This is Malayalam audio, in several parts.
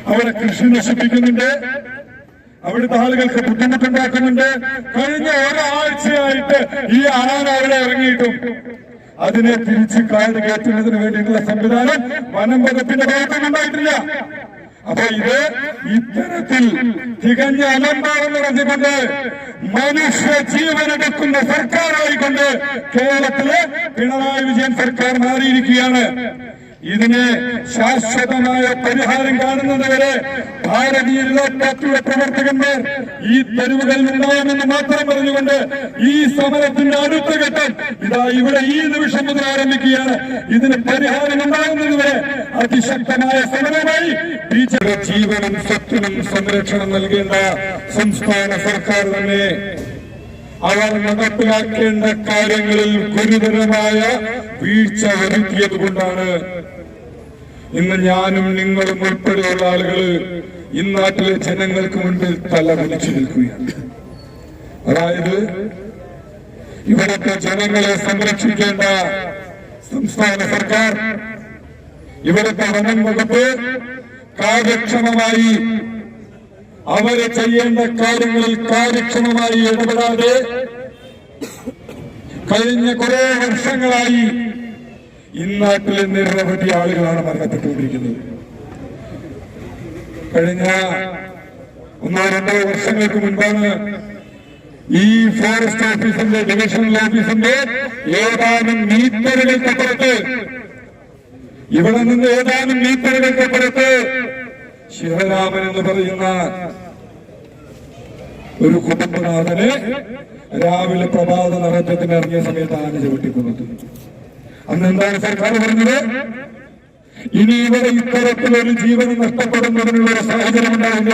അവിടെ കൃഷി നശിപ്പിക്കുന്നുണ്ട്, അവിടുത്തെ ആളുകൾക്ക് ബുദ്ധിമുട്ടുണ്ടാക്കുന്നുണ്ട്. കഴിഞ്ഞ ഒരാഴ്ചയായിട്ട് ഈ ആന അവിടെ ഇറങ്ങിയിട്ടും അതിനെ തിരിച്ച് കാട് കയറ്റുന്നതിന് വേണ്ടിയിട്ടുള്ള സംവിധാനം വനം വകുപ്പിന്റെ ഭാഗത്തുനിന്നുണ്ടായിട്ടില്ല. അപ്പൊ ഇത് ഇത്തരത്തിൽ തികഞ്ഞ അലംഭാവം നടത്തിക്കൊണ്ട് മനുഷ്യ ജീവനെടുക്കുന്ന സർക്കാരായിക്കൊണ്ട് കേരളത്തിലെ പിണറായി വിജയൻ സർക്കാർ മാറിയിരിക്കുകയാണ്. ഇതിന് ശാശ്വതമായ പരിഹാരം കാണുന്നതുവരെ ഭാരതീയ പാർട്ടിയുടെ പ്രവർത്തകന്മാർ ഈ തെരുവുകളിൽ ഉണ്ടാകുമെന്ന് മാത്രം പറഞ്ഞുകൊണ്ട് ഈ സമരത്തിന്റെ അടുത്ത ഘട്ടം ഇതാ ഇവിടെ ഈ നിമിഷം മുതൽ ആരംഭിക്കുകയാണ്. ഇതിന് പരിഹാരം ഉണ്ടാകുന്നതുവരെ അതിശക്തമായ സമരമായി ജീവനും സ്വത്തിനും സംരക്ഷണം നൽകേണ്ട സംസ്ഥാന സർക്കാർ തന്നെ അവർ നടപ്പിലാക്കേണ്ട കാര്യങ്ങളിൽ ഗുരുതരമായ വീഴ്ച വരുത്തിയത് കൊണ്ടാണ് ഇന്ന് ഞാനും നിങ്ങളും ഉൾപ്പെടെയുള്ള ആളുകൾ ഇന്നാട്ടിലെ ജനങ്ങൾക്ക് മുൻപിൽ തല കുനിച്ചു നിൽക്കുകയാണ്. അതായത് ഇവിടുത്തെ ജനങ്ങളെ സംരക്ഷിക്കേണ്ട സംസ്ഥാന സർക്കാർ, ഇവിടുത്തെ വനം വകുപ്പ് കാര്യക്ഷമമായി അവര് ചെയ്യേണ്ട കാര്യങ്ങളിൽ കാര്യക്ഷമമായി ഇടപെടാതെ കഴിഞ്ഞ കുറെ വർഷങ്ങളായി ഇന്നാട്ടിലെ നിരവധി ആളുകളാണ് മരണപ്പെട്ടുകൊണ്ടിരിക്കുന്നത്. കഴിഞ്ഞ 1-2 വർഷങ്ങൾക്ക് മുൻപാണ് ഈ ഫോറസ്റ്റ് ഓഫീസിന്റെ ഡിവിഷണൽ ഓഫീസിന്റെ ഏതാനും മീറ്ററുകൾക്കപ്പുറത്ത്, ഇവിടെ നിന്ന് ഏതാനും മീറ്ററുകൾക്കപ്പുറത്ത് ശിവരാമൻ എന്ന് പറയുന്ന ഒരു കുടുംബനാഥനെ രാവിലെ പ്രഭാത നടത്തത്തിന് ഇറങ്ങിയ സമയത്ത് ആന ചവിട്ടിക്കൊന്നത്. അന്ന് എന്താണ് സർക്കാർ പറഞ്ഞത്? ഇനി ഇവിടെ ഇത്തരത്തിലൊരു ജീവൻ നഷ്ടപ്പെടുന്നതിനുള്ള ഒരു സാഹചര്യം ഉണ്ടാവില്ല,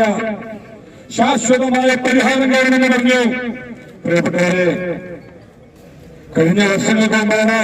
ശാശ്വതമായ പരിഹാരം കാണുമെന്ന് പറഞ്ഞു. പ്രിയപ്പെട്ടവരെ, കഴിഞ്ഞ വർഷങ്ങൾക്ക് മുമ്പാണ്